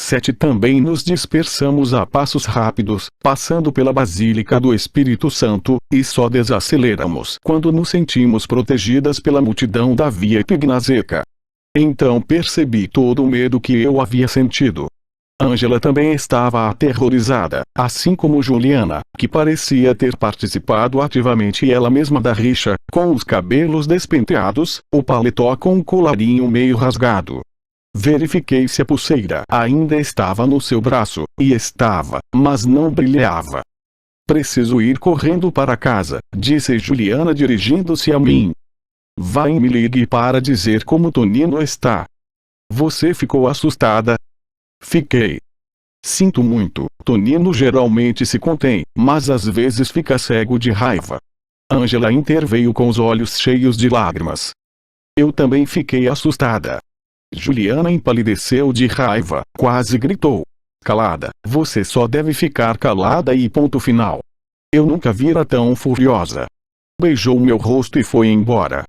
7 também nos dispersamos a passos rápidos, passando pela Basílica do Espírito Santo, e só desaceleramos quando nos sentimos protegidas pela multidão da Via Epignazeca. Então percebi todo o medo que eu havia sentido. Ângela também estava aterrorizada, assim como Juliana, que parecia ter participado ativamente ela mesma da rixa, com os cabelos despenteados, o paletó com um colarinho meio rasgado. Verifiquei se a pulseira ainda estava no seu braço, e estava, mas não brilhava. Preciso ir correndo para casa, disse Juliana dirigindo-se a mim. Vá e me ligue para dizer como Tonino está. Você ficou assustada? Fiquei. Sinto muito, Tonino geralmente se contém, mas às vezes fica cego de raiva. Ângela interveio com os olhos cheios de lágrimas. Eu também fiquei assustada. Juliana empalideceu de raiva, quase gritou. Calada, você só deve ficar calada e ponto final. Eu nunca vira tão furiosa. Beijou meu rosto e foi embora.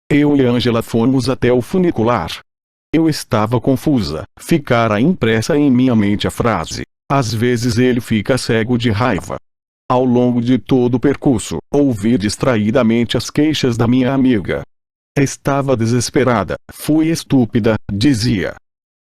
Eu e Ângela fomos até o funicular. Eu estava confusa, ficara impressa em minha mente a frase: às vezes ele fica cego de raiva. Ao longo de todo o percurso, ouvi distraidamente as queixas da minha amiga. Estava desesperada, fui estúpida, dizia.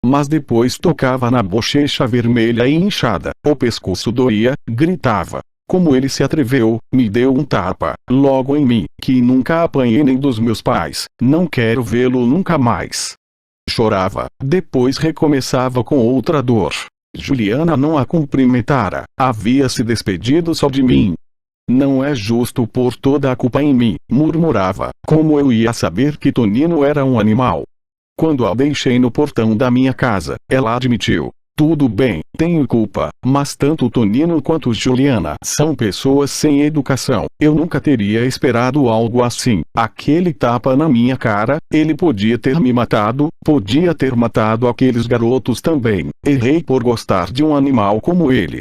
Mas depois tocava na bochecha vermelha e inchada, o pescoço doía, gritava. Como ele se atreveu, me deu um tapa, logo em mim, que nunca apanhei nem dos meus pais, não quero vê-lo nunca mais. Chorava, depois recomeçava com outra dor. Juliana não a cumprimentara, havia se despedido só de mim. Não é justo pôr toda a culpa em mim, murmurava, como eu ia saber que Tonino era um animal. Quando a deixei no portão da minha casa, ela admitiu. Tudo bem, tenho culpa, mas tanto Tonino quanto Juliana são pessoas sem educação. Eu nunca teria esperado algo assim. Aquele tapa na minha cara, ele podia ter me matado, podia ter matado aqueles garotos também. Errei por gostar de um animal como ele.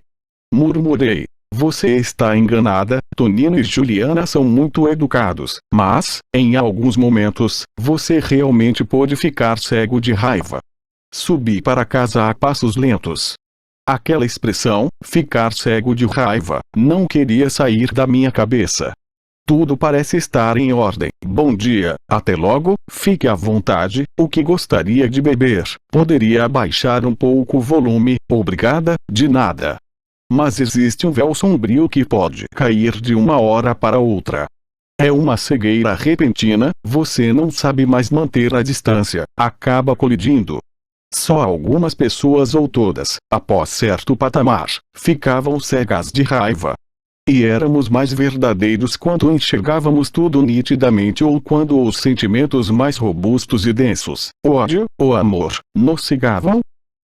Murmurei. Você está enganada, Tonino e Juliana são muito educados, mas, em alguns momentos, você realmente pôde ficar cego de raiva. Subi para casa a passos lentos. Aquela expressão, ficar cego de raiva, não queria sair da minha cabeça. Tudo parece estar em ordem. Bom dia, até logo, fique à vontade, o que gostaria de beber? Poderia abaixar um pouco o volume? Obrigada, de nada. Mas existe um véu sombrio que pode cair de uma hora para outra. É uma cegueira repentina, você não sabe mais manter a distância, acaba colidindo. Só algumas pessoas ou todas, após certo patamar, ficavam cegas de raiva. E éramos mais verdadeiros quando enxergávamos tudo nitidamente ou quando os sentimentos mais robustos e densos, o ódio, o amor, nos cegavam.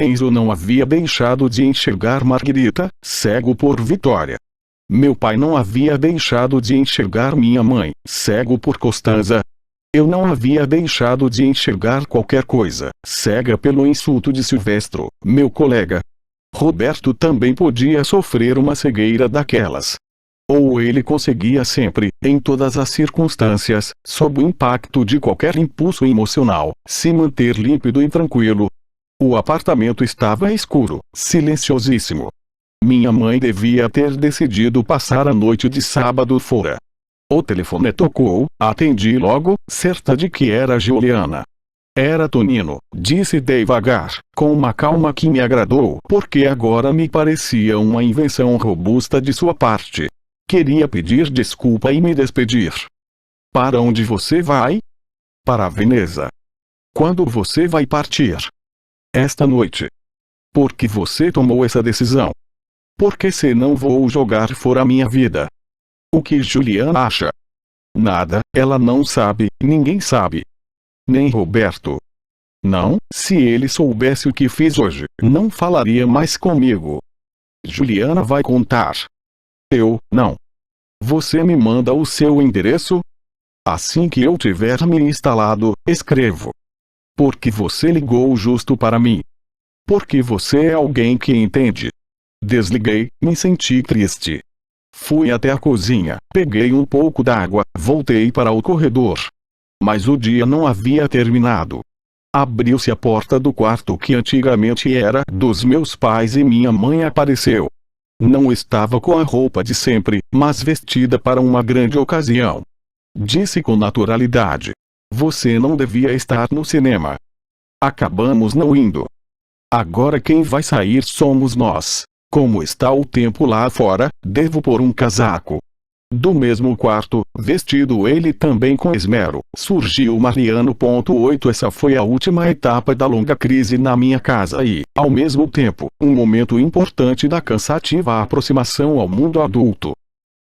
Enzo não havia deixado de enxergar Margarita, cego por Vitória. Meu pai não havia deixado de enxergar minha mãe, cego por Costanza. Eu não havia deixado de enxergar qualquer coisa, cega pelo insulto de Silvestro, meu colega. Roberto também podia sofrer uma cegueira daquelas. Ou ele conseguia sempre, em todas as circunstâncias, sob o impacto de qualquer impulso emocional, se manter límpido e tranquilo. O apartamento estava escuro, silenciosíssimo. Minha mãe devia ter decidido passar a noite de sábado fora. O telefone tocou, atendi logo, certa de que era Juliana. Era Tonino, disse devagar, com uma calma que me agradou, porque agora me parecia uma invenção robusta de sua parte. Queria pedir desculpa e me despedir. Para onde você vai? Para Veneza. Quando você vai partir? Esta noite. Por que você tomou essa decisão? Porque se não vou jogar fora minha vida. O que Juliana acha? Nada, ela não sabe, ninguém sabe. Nem Roberto. Não, se ele soubesse o que fiz hoje, não falaria mais comigo. Juliana vai contar. Eu, não. Você me manda o seu endereço? Assim que eu tiver me instalado, escrevo. Porque você ligou justo para mim. Porque você é alguém que entende. Desliguei, me senti triste. Fui até a cozinha, peguei um pouco d'água, voltei para o corredor. Mas o dia não havia terminado. Abriu-se a porta do quarto que antigamente era dos meus pais e minha mãe apareceu. Não estava com a roupa de sempre, mas vestida para uma grande ocasião. Disse com naturalidade: "Você não devia estar no cinema. Acabamos não indo. Agora quem vai sair somos nós. Como está o tempo lá fora, devo pôr um casaco." Do mesmo quarto, vestido ele também com esmero, surgiu Mariano. 8 Essa foi a última etapa da longa crise na minha casa e, ao mesmo tempo, um momento importante da cansativa aproximação ao mundo adulto.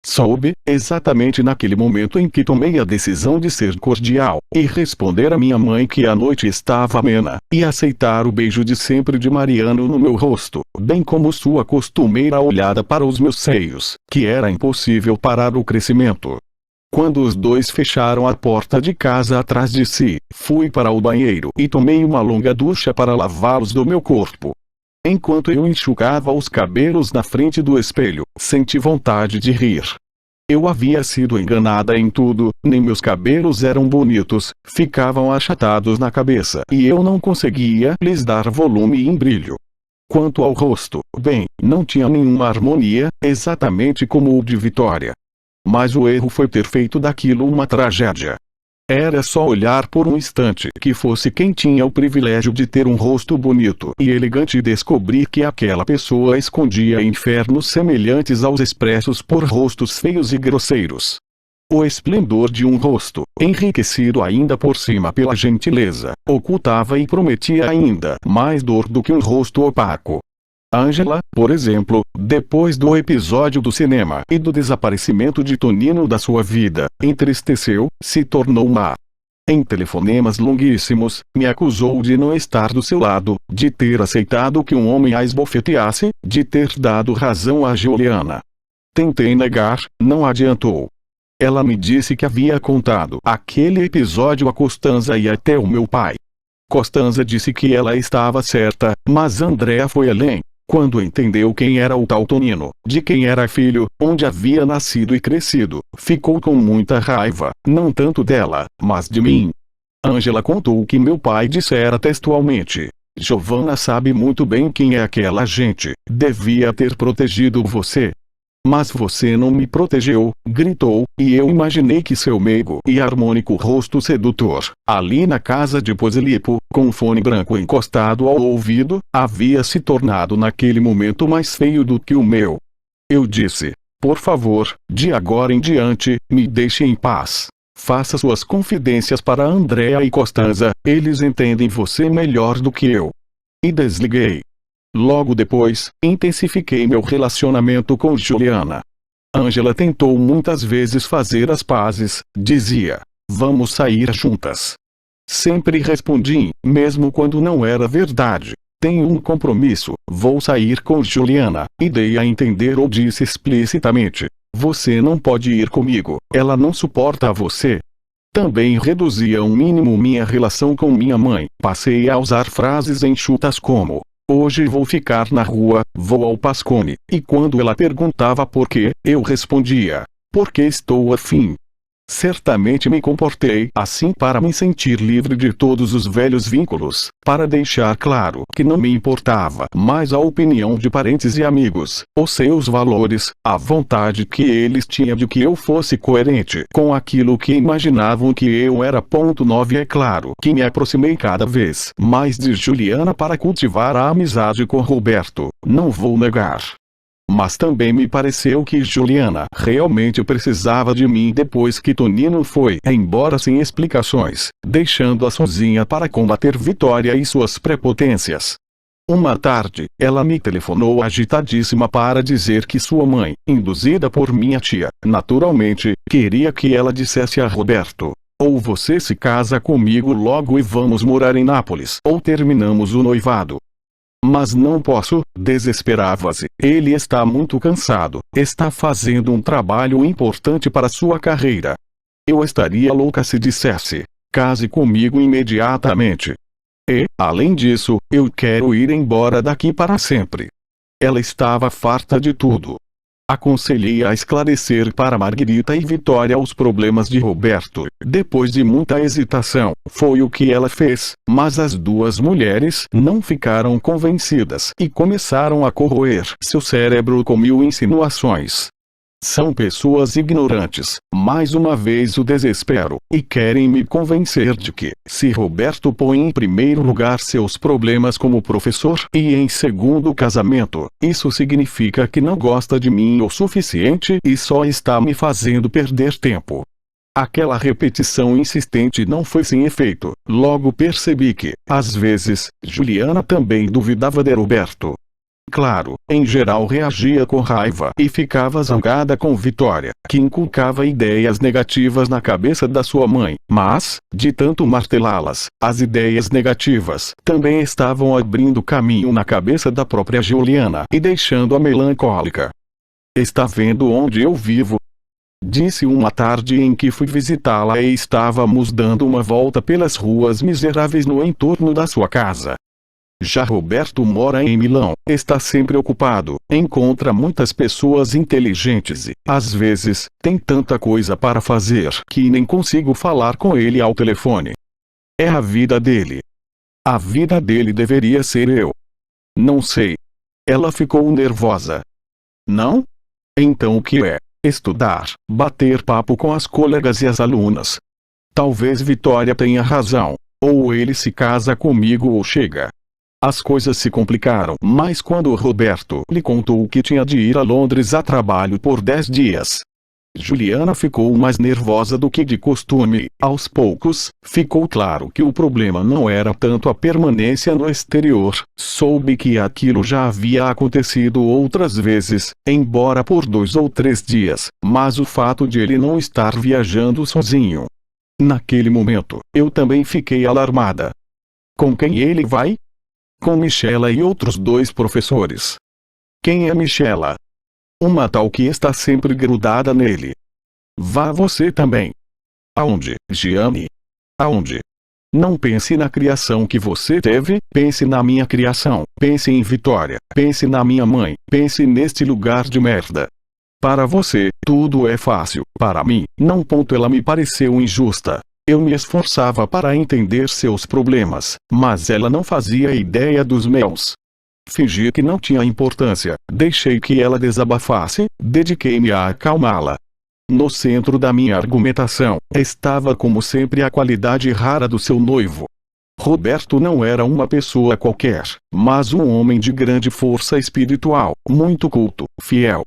Soube, exatamente naquele momento em que tomei a decisão de ser cordial, e responder a minha mãe que a noite estava amena, e aceitar o beijo de sempre de Mariano no meu rosto, bem como sua costumeira olhada para os meus seios, que era impossível parar o crescimento. Quando os dois fecharam a porta de casa atrás de si, fui para o banheiro e tomei uma longa ducha para lavá-los do meu corpo. Enquanto eu enxugava os cabelos na frente do espelho, senti vontade de rir. Eu havia sido enganada em tudo, nem meus cabelos eram bonitos, ficavam achatados na cabeça e eu não conseguia lhes dar volume e brilho. Quanto ao rosto, bem, não tinha nenhuma harmonia, exatamente como o de Vitória. Mas o erro foi ter feito daquilo uma tragédia. Era só olhar por um instante que fosse quem tinha o privilégio de ter um rosto bonito e elegante e descobrir que aquela pessoa escondia infernos semelhantes aos expressos por rostos feios e grosseiros. O esplendor de um rosto, enriquecido ainda por cima pela gentileza, ocultava e prometia ainda mais dor do que um rosto opaco. Ângela, por exemplo, depois do episódio do cinema e do desaparecimento de Tonino da sua vida, entristeceu, se tornou má. Em telefonemas longuíssimos, me acusou de não estar do seu lado, de ter aceitado que um homem a esbofeteasse, de ter dado razão a Juliana. Tentei negar, não adiantou. Ela me disse que havia contado aquele episódio a Costanza e até o meu pai. Costanza disse que ela estava certa, mas Andréa foi além. Quando entendeu quem era o tal Tonino, de quem era filho, onde havia nascido e crescido, ficou com muita raiva, não tanto dela, mas de mim. Ângela contou que meu pai dissera textualmente: "Giovanna sabe muito bem quem é aquela gente, devia ter protegido você. Mas você não me protegeu", gritou, e eu imaginei que seu meigo e harmônico rosto sedutor, ali na casa de Posilipo, com um fone branco encostado ao ouvido, havia se tornado naquele momento mais feio do que o meu. Eu disse: "Por favor, de agora em diante, me deixe em paz. Faça suas confidências para Andréa e Costanza, eles entendem você melhor do que eu." E desliguei. Logo depois, intensifiquei meu relacionamento com Juliana. Ângela tentou muitas vezes fazer as pazes, dizia: "Vamos sair juntas." Sempre respondi, mesmo quando não era verdade: "Tenho um compromisso, vou sair com Juliana", e dei a entender ou disse explicitamente: "Você não pode ir comigo, ela não suporta você." Também reduzi ao mínimo minha relação com minha mãe, passei a usar frases enxutas como: "Hoje vou ficar na rua, vou ao Pascone", e quando ela perguntava por quê, eu respondia: "Porque estou afim." Certamente me comportei assim para me sentir livre de todos os velhos vínculos, para deixar claro que não me importava mais a opinião de parentes e amigos, os seus valores, a vontade que eles tinham de que eu fosse coerente com aquilo que imaginavam que eu era. 9 É claro que me aproximei cada vez mais de Juliana para cultivar a amizade com Roberto, não vou negar. Mas também me pareceu que Juliana realmente precisava de mim depois que Tonino foi embora sem explicações, deixando-a sozinha para combater Vitória e suas prepotências. Uma tarde, ela me telefonou agitadíssima para dizer que sua mãe, induzida por minha tia, naturalmente, queria que ela dissesse a Roberto: "Ou você se casa comigo logo e vamos morar em Nápoles, ou terminamos o noivado." "Mas não posso", desesperava-se, "ele está muito cansado, está fazendo um trabalho importante para sua carreira." Eu estaria louca se dissesse: "Case comigo imediatamente." E, além disso, eu quero ir embora daqui para sempre. Ela estava farta de tudo. Aconselhei a esclarecer para Margarita e Vitória os problemas de Roberto. Depois de muita hesitação, foi o que ela fez, mas as duas mulheres não ficaram convencidas e começaram a corroer seu cérebro com mil insinuações. São pessoas ignorantes, mais uma vez o desespero, e querem me convencer de que, se Roberto põe em primeiro lugar seus problemas como professor e em segundo casamento, isso significa que não gosta de mim o suficiente e só está me fazendo perder tempo. Aquela repetição insistente não foi sem efeito. Logo percebi que, às vezes, Juliana também duvidava de Roberto. Claro, em geral reagia com raiva e ficava zangada com Vitória, que inculcava ideias negativas na cabeça da sua mãe, mas, de tanto martelá-las, as ideias negativas também estavam abrindo caminho na cabeça da própria Juliana e deixando-a melancólica. "Está vendo onde eu vivo?" disse uma tarde em que fui visitá-la e estávamos dando uma volta pelas ruas miseráveis no entorno da sua casa. Já Roberto mora em Milão, está sempre ocupado, encontra muitas pessoas inteligentes e, às vezes, tem tanta coisa para fazer que nem consigo falar com ele ao telefone. É a vida dele. A vida dele deveria ser eu. Não sei. Ela ficou nervosa. Não? Então o que é? Estudar, bater papo com as colegas e as alunas. Talvez Vitória tenha razão. Ou ele se casa comigo ou chega. As coisas se complicaram mais quando Roberto lhe contou que tinha de ir a Londres a trabalho por 10 dias. Juliana ficou mais nervosa do que de costume. Aos poucos, ficou claro que o problema não era tanto a permanência no exterior. Soube que aquilo já havia acontecido outras vezes, embora por 2 ou 3 dias, mas o fato de ele não estar viajando sozinho. Naquele momento, eu também fiquei alarmada. Com quem ele vai? Com Michela e outros 2 professores. Quem é Michela? Uma tal que está sempre grudada nele. Vá você também. Aonde, Gianni? Aonde? Não pense na criação que você teve, pense na minha criação, pense em Vitória, pense na minha mãe, pense neste lugar de merda. Para você, tudo é fácil, para mim, não. Ela me pareceu injusta. Eu me esforçava para entender seus problemas, mas ela não fazia ideia dos meus. Fingi que não tinha importância, deixei que ela desabafasse, dediquei-me a acalmá-la. No centro da minha argumentação, estava como sempre a qualidade rara do seu noivo. Roberto não era uma pessoa qualquer, mas um homem de grande força espiritual, muito culto, fiel.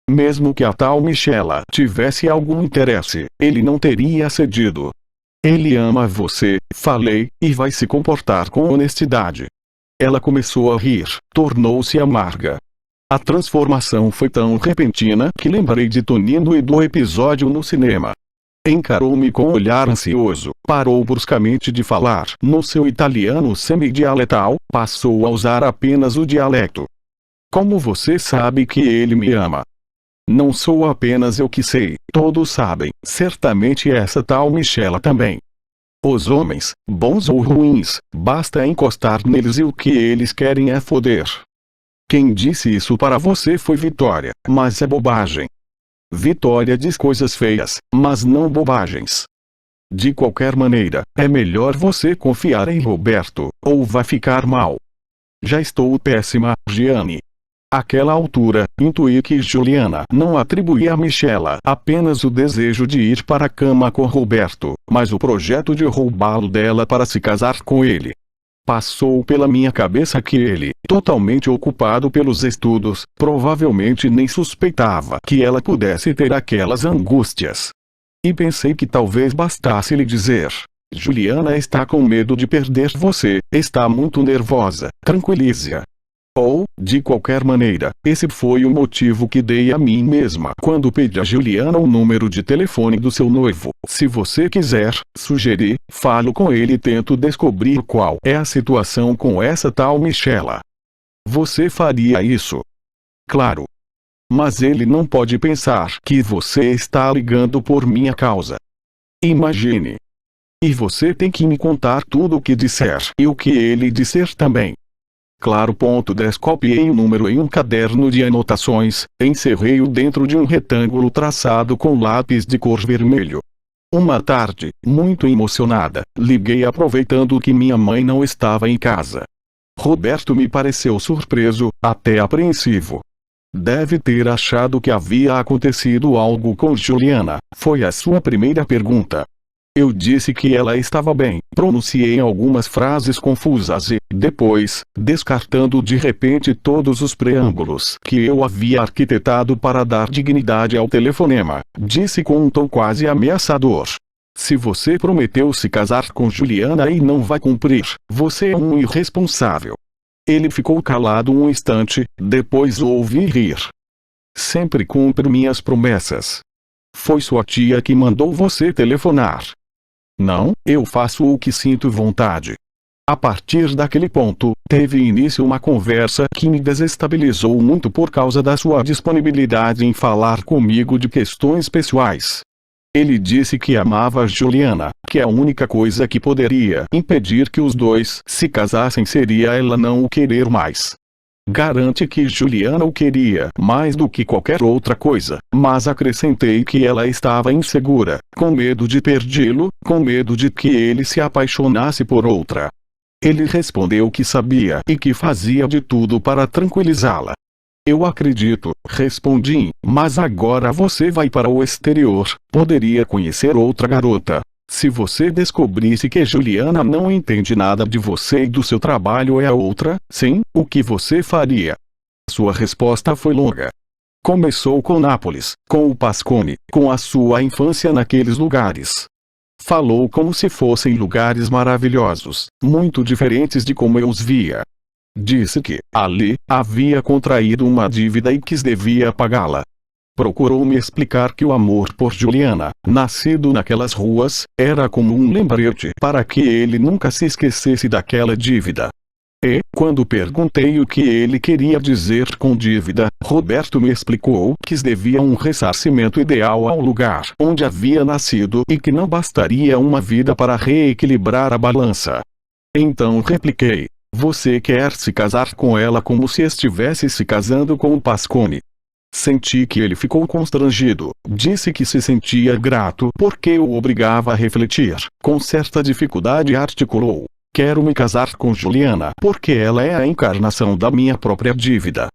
Mesmo que a tal Michela tivesse algum interesse, ele não teria cedido. Ele ama você, falei, e vai se comportar com honestidade. Ela começou a rir, tornou-se amarga. A transformação foi tão repentina que lembrei de Tonino e do episódio no cinema. Encarou-me com um olhar ansioso, parou bruscamente de falar no seu italiano semi-dialetal, passou a usar apenas o dialecto. Como você sabe que ele me ama? Não sou apenas eu que sei, todos sabem, certamente essa tal Michela também. Os homens, bons ou ruins, basta encostar neles e o que eles querem é foder. Quem disse isso para você foi Vitória, mas é bobagem. Vitória diz coisas feias, mas não bobagens. De qualquer maneira, é melhor você confiar em Roberto, ou vai ficar mal. Já estou péssima, Gianni. Àquela altura, intuí que Juliana não atribuía a Michela apenas o desejo de ir para a cama com Roberto, mas o projeto de roubá-lo dela para se casar com ele. Passou pela minha cabeça que ele, totalmente ocupado pelos estudos, provavelmente nem suspeitava que ela pudesse ter aquelas angústias. E pensei que talvez bastasse lhe dizer: Juliana está com medo de perder você, está muito nervosa, tranquilize-a. Ou, de qualquer maneira, esse foi o motivo que dei a mim mesma quando pedi a Juliana o número de telefone do seu noivo. Se você quiser, sugeri, falo com ele e tento descobrir qual é a situação com essa tal Michela. Você faria isso? Claro. Mas ele não pode pensar que você está ligando por minha causa. Imagine. E você tem que me contar tudo o que disser e o que ele disser também. Claro. 10. Copiei o número em um caderno de anotações, encerrei-o dentro de um retângulo traçado com lápis de cor vermelho. Uma tarde, muito emocionada, liguei aproveitando que minha mãe não estava em casa. Roberto me pareceu surpreso, até apreensivo. Deve ter achado que havia acontecido algo com Juliana, foi a sua primeira pergunta. Eu disse que ela estava bem, pronunciei algumas frases confusas e, depois, descartando de repente todos os preâmbulos que eu havia arquitetado para dar dignidade ao telefonema, disse com um tom quase ameaçador. Se você prometeu se casar com Juliana e não vai cumprir, você é um irresponsável. Ele ficou calado um instante, depois ouvi rir. Sempre cumpro minhas promessas. Foi sua tia que mandou você telefonar. Não, eu faço o que sinto vontade. A partir daquele ponto, teve início uma conversa que me desestabilizou muito por causa da sua disponibilidade em falar comigo de questões pessoais. Ele disse que amava Juliana, que a única coisa que poderia impedir que os dois se casassem seria ela não o querer mais. Garante que Juliana o queria mais do que qualquer outra coisa, mas acrescentei que ela estava insegura, com medo de perdê-lo, com medo de que ele se apaixonasse por outra. Ele respondeu que sabia e que fazia de tudo para tranquilizá-la. Eu acredito, respondi, mas agora você vai para o exterior, poderia conhecer outra garota. Se você descobrisse que Juliana não entende nada de você e do seu trabalho é outra, sim, o que você faria? Sua resposta foi longa. Começou com Nápoles, com o Pascone, com a sua infância naqueles lugares. Falou como se fossem lugares maravilhosos, muito diferentes de como eu os via. Disse que, ali, havia contraído uma dívida e que devia pagá-la. Procurou me explicar que o amor por Juliana, nascido naquelas ruas, era como um lembrete para que ele nunca se esquecesse daquela dívida. E, quando perguntei o que ele queria dizer com dívida, Roberto me explicou que devia um ressarcimento ideal ao lugar onde havia nascido e que não bastaria uma vida para reequilibrar a balança. Então repliquei: você quer se casar com ela como se estivesse se casando com o Pascone. Senti que ele ficou constrangido, disse que se sentia grato porque o obrigava a refletir, com certa dificuldade articulou: quero me casar com Juliana porque ela é a encarnação da minha própria dívida.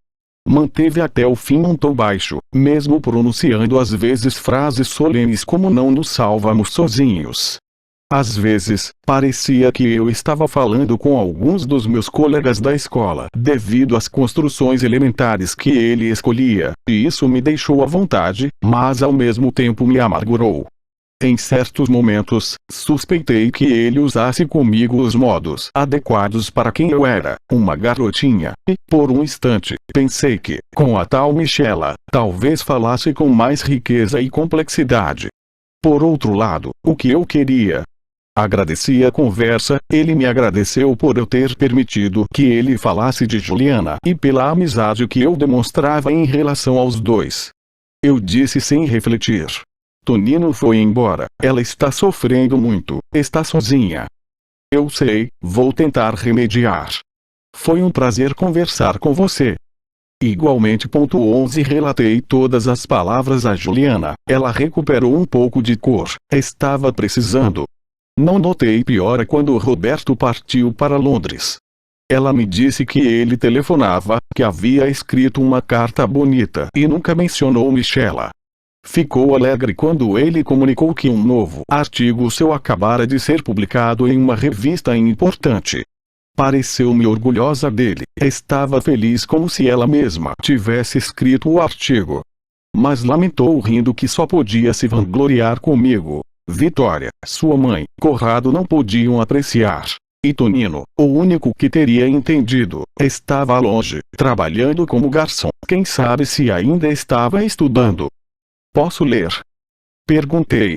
Manteve até o fim um tom baixo, mesmo pronunciando às vezes frases solenes como não nos salvamos sozinhos. Às vezes, parecia que eu estava falando com alguns dos meus colegas da escola, devido às construções elementares que ele escolhia, e isso me deixou à vontade, mas ao mesmo tempo me amargurou. Em certos momentos, suspeitei que ele usasse comigo os modos adequados para quem eu era, uma garotinha, e, por um instante, pensei que, com a tal Michela, talvez falasse com mais riqueza e complexidade. Por outro lado, o que eu queria? Agradeci a conversa, ele me agradeceu por eu ter permitido que ele falasse de Juliana e pela amizade que eu demonstrava em relação aos dois. Eu disse sem refletir: Tonino foi embora, ela está sofrendo muito, está sozinha. Eu sei, vou tentar remediar. Foi um prazer conversar com você. Igualmente. 11 Relatei todas as palavras a Juliana, ela recuperou um pouco de cor, estava precisando. Não notei piora quando Roberto partiu para Londres. Ela me disse que ele telefonava, que havia escrito uma carta bonita e nunca mencionou Michela. Ficou alegre quando ele comunicou que um novo artigo seu acabara de ser publicado em uma revista importante. Pareceu-me orgulhosa dele, estava feliz como se ela mesma tivesse escrito o artigo. Mas lamentou rindo que só podia se vangloriar comigo. Vitória, sua mãe, Corrado não podiam apreciar. E Tonino, o único que teria entendido, estava longe, trabalhando como garçom. Quem sabe se ainda estava estudando. Posso ler? Perguntei.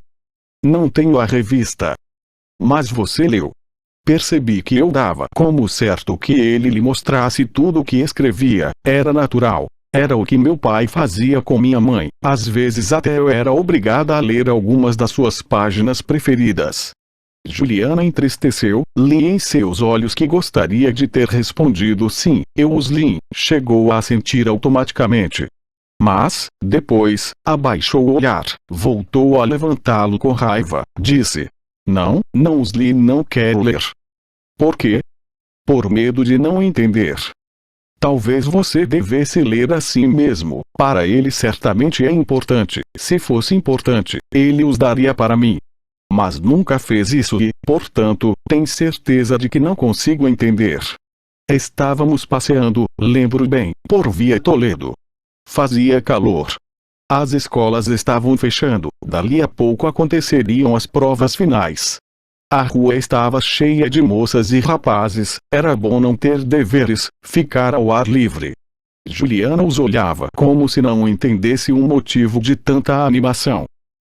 Não tenho a revista. Mas você leu. Percebi que eu dava como certo que ele lhe mostrasse tudo o que escrevia, era natural. Era o que meu pai fazia com minha mãe, às vezes até eu era obrigada a ler algumas das suas páginas preferidas. Juliana entristeceu, li em seus olhos que gostaria de ter respondido sim, eu os li. Chegou a sentir automaticamente. Mas, depois, abaixou o olhar, voltou a levantá-lo com raiva, disse: não, não os li, não quero ler. Por quê? Por medo de não entender. Talvez você devesse ler assim mesmo, para ele certamente é importante, se fosse importante, ele os daria para mim. Mas nunca fez isso e, portanto, tem certeza de que não consigo entender. Estávamos passeando, lembro bem, por Via Toledo. Fazia calor. As escolas estavam fechando, dali a pouco aconteceriam as provas finais. A rua estava cheia de moças e rapazes, era bom não ter deveres, ficar ao ar livre. Juliana os olhava como se não entendesse o motivo de tanta animação.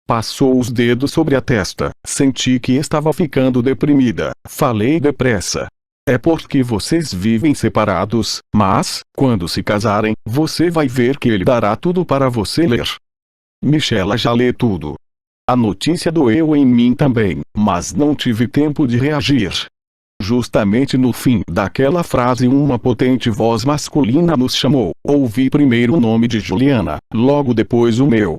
Passou os dedos sobre a testa, senti que estava ficando deprimida, falei depressa. É porque vocês vivem separados, mas, quando se casarem, você vai ver que ele dará tudo para você ler. Michela já lê tudo. A notícia doeu em mim também, mas não tive tempo de reagir. Justamente no fim daquela frase uma potente voz masculina nos chamou. Ouvi primeiro o nome de Juliana, logo depois o meu.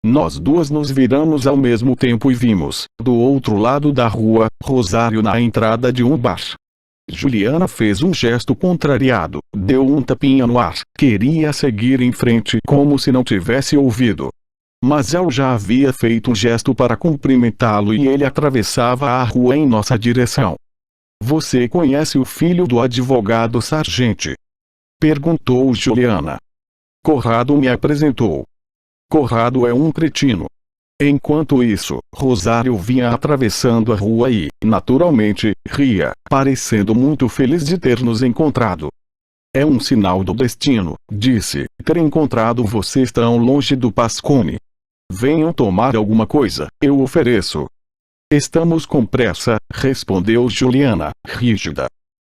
Nós duas nos viramos ao mesmo tempo e vimos, do outro lado da rua, Rosário na entrada de um bar. Juliana fez um gesto contrariado, deu um tapinha no ar, queria seguir em frente como se não tivesse ouvido. Mas eu já havia feito um gesto para cumprimentá-lo e ele atravessava a rua em nossa direção. Você conhece o filho do advogado Sargente? Perguntou Juliana. Corrado me apresentou. Corrado é um cretino. Enquanto isso, Rosário vinha atravessando a rua e, naturalmente, ria, parecendo muito feliz de ter nos encontrado. É um sinal do destino, disse, ter encontrado vocês tão longe do Pascone. Venham tomar alguma coisa, eu ofereço. Estamos com pressa, respondeu Juliana, rígida.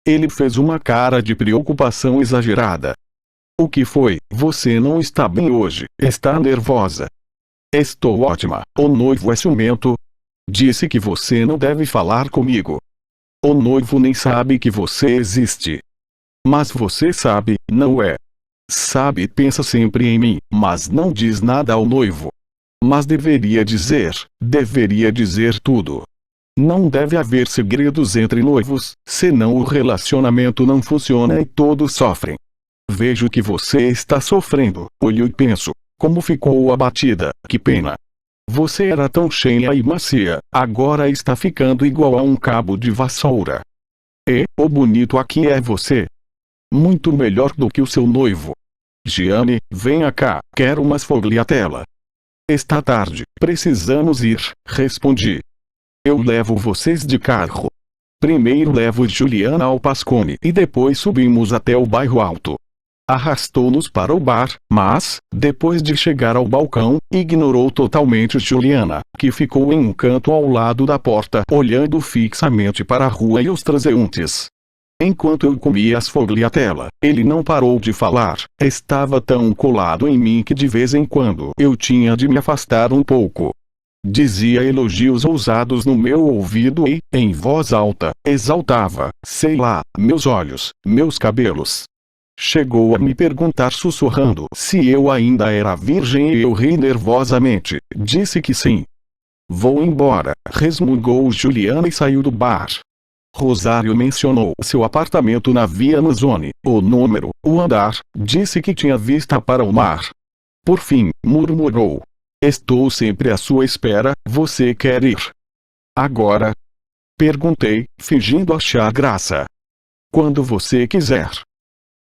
Ele fez uma cara de preocupação exagerada. O que foi? Você não está bem hoje, está nervosa. Estou ótima, o noivo é ciumento. Disse que você não deve falar comigo. O noivo nem sabe que você existe. Mas você sabe, não é? Sabe, pensa sempre em mim, mas não diz nada ao noivo. Mas deveria dizer tudo. Não deve haver segredos entre noivos, senão o relacionamento não funciona e todos sofrem. Vejo que você está sofrendo, olho e penso, como ficou abatida, que pena. Você era tão cheia e macia, agora está ficando igual a um cabo de vassoura. E, o bonito aqui é você. Muito melhor do que o seu noivo. Gianni, venha cá, quero uma sfogliatella. Está tarde, precisamos ir, respondi. Eu levo vocês de carro. Primeiro levo Juliana ao Pascone e depois subimos até o bairro Alto. Arrastou-nos para o bar, mas, depois de chegar ao balcão, ignorou totalmente Juliana, que ficou em um canto ao lado da porta, olhando fixamente para a rua e os transeuntes. Enquanto eu comia a sfogliatella, ele não parou de falar, estava tão colado em mim que de vez em quando eu tinha de me afastar um pouco. Dizia elogios ousados no meu ouvido e, em voz alta, exaltava, sei lá, meus olhos, meus cabelos. Chegou a me perguntar sussurrando se eu ainda era virgem e eu ri nervosamente, disse que sim. Vou embora, resmungou Juliana e saiu do bar. Rosário mencionou seu apartamento na Via Manzoni, o número, o andar, disse que tinha vista para o mar. Por fim, murmurou. Estou sempre à sua espera, você quer ir? Agora? Perguntei, fingindo achar graça. Quando você quiser.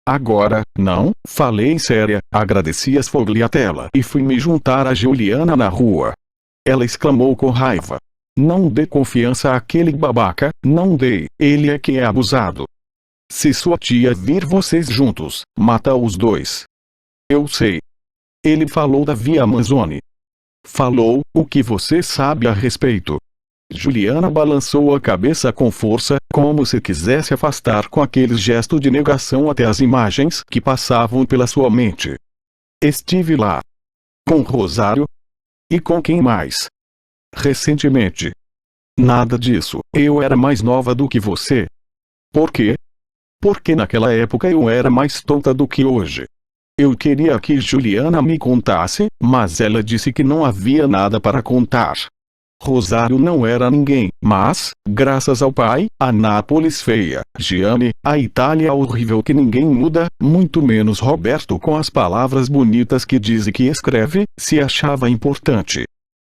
Agora, não, falei séria, agradeci a sfogliatella e fui me juntar a Juliana na rua. Ela exclamou com raiva. Não dê confiança àquele babaca, não dê, ele é que é abusado. Se sua tia vir vocês juntos, mata os dois. Eu sei. Ele falou da Via Manzoni. Falou, o que você sabe a respeito? Juliana balançou a cabeça com força, como se quisesse afastar com aquele gesto de negação até as imagens que passavam pela sua mente. Estive lá. Com Rosário? E com quem mais? Recentemente. Nada disso, eu era mais nova do que você. Por quê? Porque naquela época eu era mais tonta do que hoje. Eu queria que Juliana me contasse, mas ela disse que não havia nada para contar. Rosário não era ninguém, mas, graças ao pai, a Nápoles feia, Gianni, a Itália horrível que ninguém muda, muito menos Roberto com as palavras bonitas que diz e que escreve, se achava importante.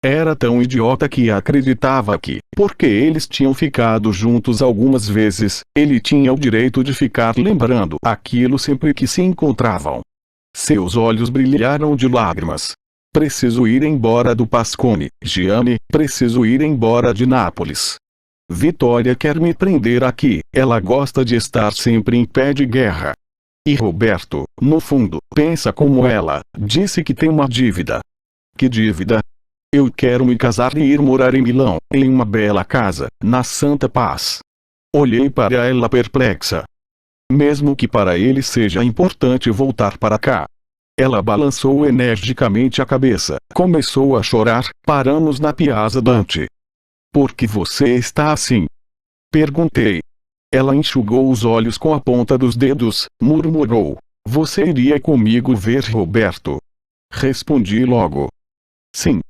Era tão idiota que acreditava que, porque eles tinham ficado juntos algumas vezes, ele tinha o direito de ficar lembrando aquilo sempre que se encontravam. Seus olhos brilharam de lágrimas. Preciso ir embora do Pascone, Gianni, preciso ir embora de Nápoles. Vitória quer me prender aqui, ela gosta de estar sempre em pé de guerra. E Roberto, no fundo, pensa como ela, disse que tem uma dívida. Que dívida? Eu quero me casar e ir morar em Milão, em uma bela casa, na Santa Paz. Olhei para ela perplexa. Mesmo que para ele seja importante voltar para cá. Ela balançou energicamente a cabeça, começou a chorar, paramos na Piazza Dante. Por que você está assim? Perguntei. Ela enxugou os olhos com a ponta dos dedos, murmurou. Você iria comigo ver Roberto? Respondi logo. Sim.